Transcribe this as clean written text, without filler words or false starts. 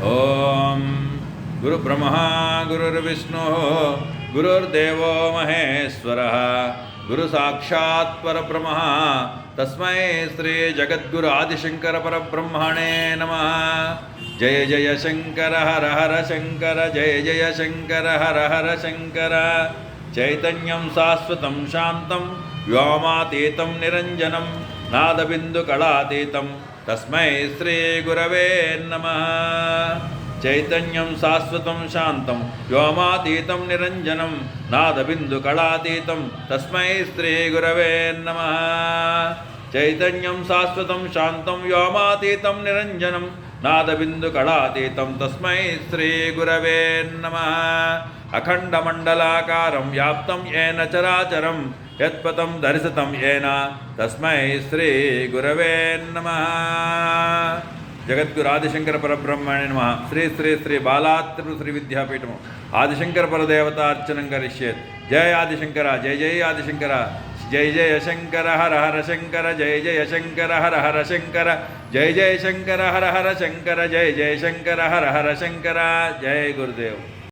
ओम गुरुब्रह्मा गुरुर्विष्णुः गुरुर्देवो महेश्वरः गुरु साक्षात् परब्रह्म तस्मै श्री जगद्गुरु आदिशंकर परब्रह्मणे नमः। जय जय शंकर हर हर शंकर, जय जय शंकर हर हर शंकर। चैतन्यं शाश्वतं शान्तं व्योमातीतं निरञ्जनं नादबिन्दुकलातीतं तस्मै श्री गुरवे नमः। चैतन्यं शाश्वतं शान्तं व्योमातीतं निरञ्जनं नादबिन्दुकलातीतं तस्मै श्री गुरवे नमः। चैतन्यं शाश्वतं शान्तं व्योमातीतं निरञ्जनं नादबिन्दुकलातीतं तस्मै श्री गुरवे नमः। अखण्डमण्डलाकारं व्याप्तं येन चराचरं यत्पदं दर्शितं येन तस्मै श्री गुरवे नमः। जगद्गुरु आदिशंकर परब्रह्मणे नमः। श्री श्री श्री बालात्रिपुर श्री विद्यापीठम आदिशंकर परदेवता अर्चनं करिष्येत्। जय आदिशंकर, जय जय आदिशंकर, जय जय शंकर हर हर शंकर, जय जय शंकर हर हर शंकर, जय जय शंकर हर हर शंकर, जय जय शंकर हर हर शंकर। जय गुरुदेव।